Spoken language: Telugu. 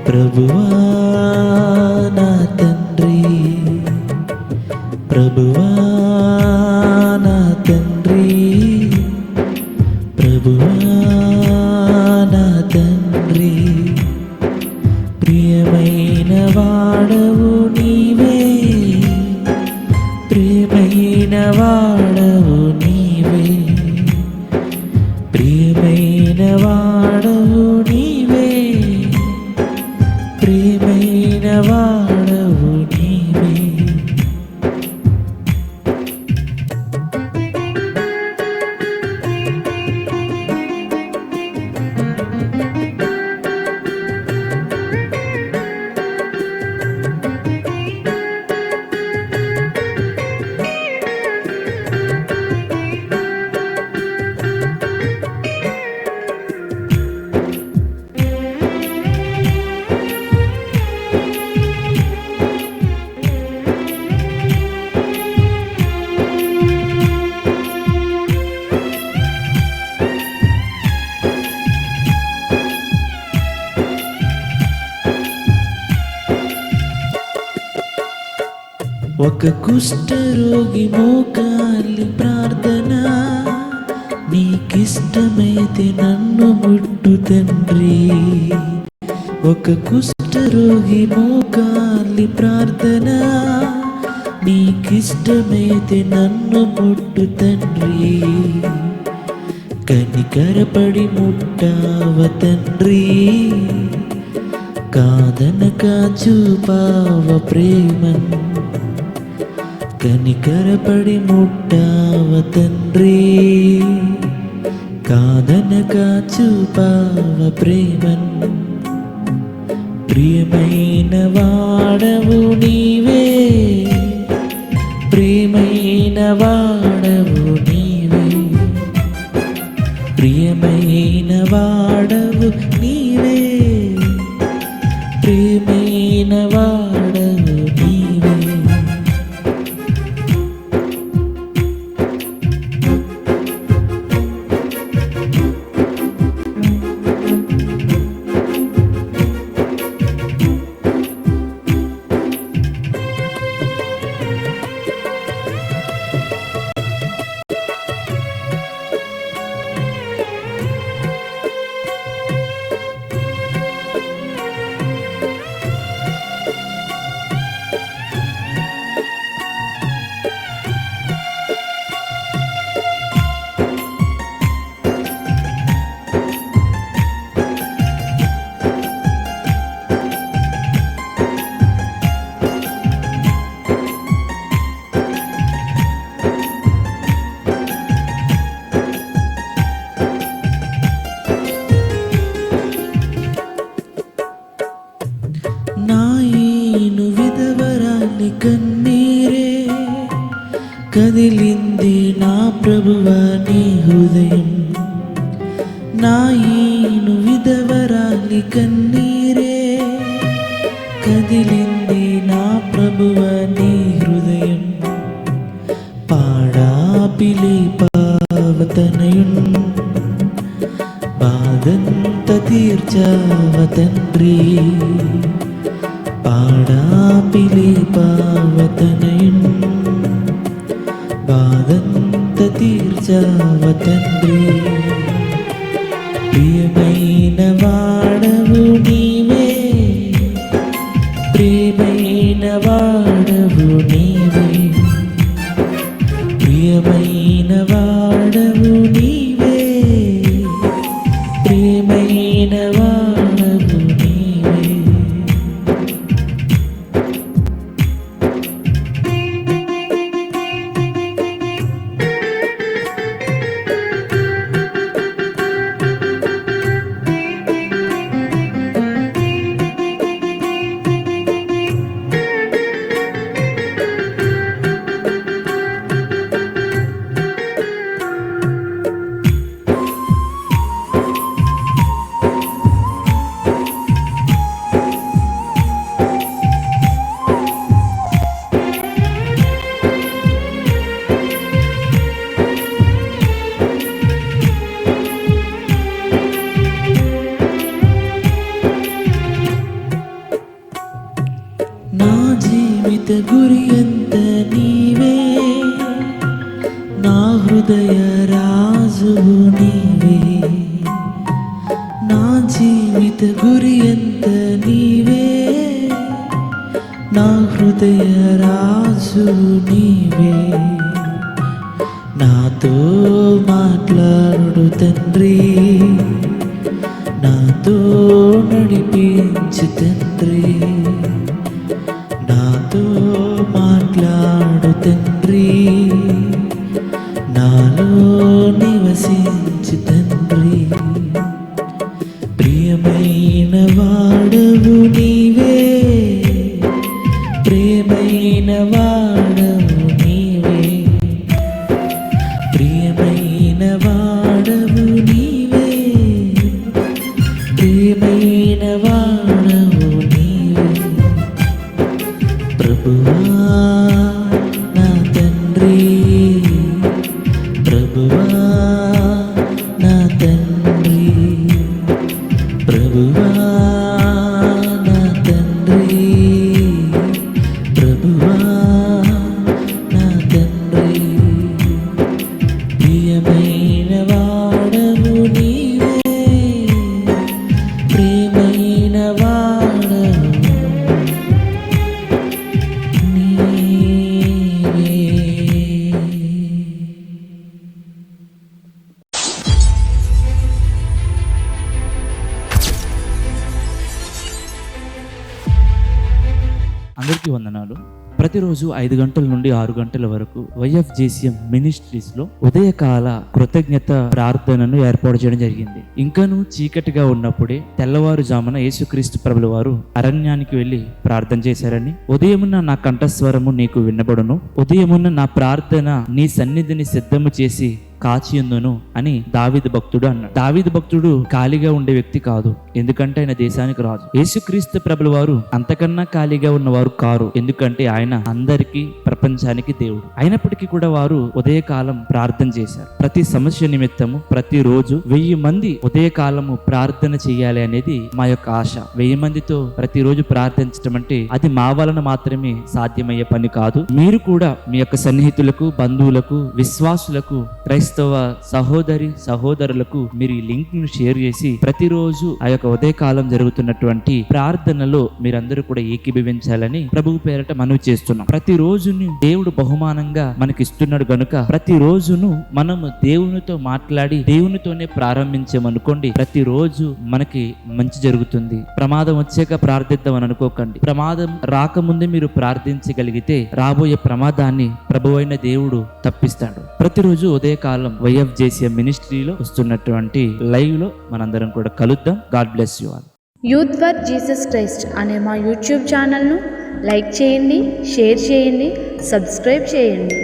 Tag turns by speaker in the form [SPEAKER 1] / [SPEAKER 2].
[SPEAKER 1] ప్రభువా నా తండ్రి, ప్రభువా నా తండ్రి, ప్రభువా నా తండ్రి, ప్రియమైన వాడవు నీవే, ప్రియమైన వాడవు నీవే, ప్రియమైన వాడవు నీవే, ప్రియమైన వాడవు నీవే. ఒక కుష్ఠరోగి మోకాలి ప్రార్థన, నీకిష్టమైతే నన్ను ముట్టు తండ్రి. ఒక కుష్ఠరోగి మోకాలి ప్రార్థన, నీకిష్టమైతే నన్ను ముట్టు తండ్రి. కనికరపడి ముట్టావ తండ్రి, కాదనక చూపావ ప్రేమన్. కనికరపడి ముట్టావ తండ్రి, కాదనక చూపావ ప్రేమన్. ప్రియమైన వాడవు నీవే, ప్రియమైన వాడవు నీవే, ప్రియమైన వాడవు నీవే, ప్రియమైన వాడవు నీవే. నాయను విధవరాలి కన్నీరే, కదిలింది నా ప్రభువా నీ హృదయం. నాయను విధవరాలి కన్నీరే, కదిలింది నా ప్రభువా నీ హృదయం. పాడా పిలిపావతనయున్, బాధంత తీర్చావ తండ్రి. పాడా పిలిపావతనయున్, బాధంత తీర్చావ తండ్రి. ప్రియమైన వాడవు నీవే, ప్రియమైన వాడవు నీవే, ప్రియమైన వాడవు నీవే, ప్రియమైన వాడవు నీవే. జీవిత గురి అంత నీవే, నా హృదయ రాజువు నీవే. నా జీవిత గురి అంత నీవే, నా హృదయ రాజువు నీవే. నాతో మాట్లాడు తండ్రి, నాతో నడిపించు తండ్రి, నాతో మాట్లాడు తండ్రి, నాలో నివసించు తండ్రి. ప్రియమైన వాడవు నీవే, ప్రియమైన వాడవు నీవే, ప్రియమైన వాడవు నీవే, ప్రియమైన వాడవు నీవే. ప్రభువా నా తండ్రి, ప్రభువా నా తండ్రి, ప్రభువా నా తండ్రి, ప్రభువా నా తండ్రి. ప్రియమైన వాడవు నీవే, ప్రియమైన వాడవు నీవే.
[SPEAKER 2] అందరికీ వందనాలు. ప్రతిరోజు 5 గంటల నుండి 6 గంటల వరకు YFJCM మినిస్ట్రీస్లో ఉదయకాల కృతజ్ఞత ప్రార్థనను ఏర్పాటు చేయడం జరిగింది. ఇంకనూ చీకటిగా ఉన్నప్పుడే తెల్లవారుజామున యేసుక్రీస్తు ప్రభుల వారు అరణ్యానికి వెళ్ళి ప్రార్థన చేశారని, ఉదయమున నా కంఠస్వరము నీకు వినబడును, ఉదయమున నా ప్రార్థన నీ సన్నిధిని సిద్ధము చేసి కాచియుందును అని దావీదు భక్తుడు అన్నాడు. దావీదు భక్తుడు ఖాళీగా ఉండే వ్యక్తి కాదు, ఎందుకంటే ఆయన దేశానికి రాజు. యేసుక్రీస్తు ప్రభుల వారు అంతకన్నా ఖాళీగా ఉన్నవారు కారు, ఎందుకంటే ఆయన అందరికీ ప్రపంచానికి దేవుడు. అయినప్పటికీ కూడా వారు ఉదయకాలం ప్రార్థన చేశారు. ప్రతి సమస్య నిమిత్తము ప్రతిరోజు 1000 మంది ఉదయకాలము ప్రార్థన చేయాలి అనేది మా యొక్క ఆశ. 1000 మందితో ప్రతిరోజు ప్రార్థించడం అంటే అది మా వలన మాత్రమే సాధ్యమయ్యే పని కాదు. మీరు కూడా మీ యొక్క సన్నిహితులకు, బంధువులకు, విశ్వాసులకు, క్రైస్తవ సహోదరి సహోదరులకు మీరు ఈ లింక్ ను షేర్ చేసి ప్రతిరోజు ఆ యొక్క ఉదయకాలం జరుగుతున్నటువంటి ప్రార్థనలో మీరందరూ కూడా ఏకీభవించాలని ప్రభువు పేరట మనవి చేస్తున్నాం. ప్రతి రోజుని దేవుడు బహుమానంగా మనకి ఇస్తున్నాడు గనుక ప్రతి రోజును మనము దేవునితో మాట్లాడి దేవునితోనే ప్రారంభించామనుకోండి, ప్రతిరోజు మనకి మంచి జరుగుతుంది. ప్రమాదం వచ్చాక ప్రార్థిద్దామని అనుకోకండి. ప్రమాదం రాకముందే మీరు ప్రార్థించగలిగితే రాబోయే ప్రమాదాన్ని ప్రభువైన దేవుడు తప్పిస్తాడు. ప్రతిరోజు ఉదయకాలం YFJCM మినిస్ట్రీలో వస్తున్నటువంటి లైవ్ లో మనందరం కూడా కలుద్దాం. God bless you all.
[SPEAKER 3] Youth for Jesus Christ అనే మా యూట్యూబ్ ఛానల్ను లైక్ చేయండి, షేర్ చేయండి, సబ్స్క్రైబ్ చేయండి.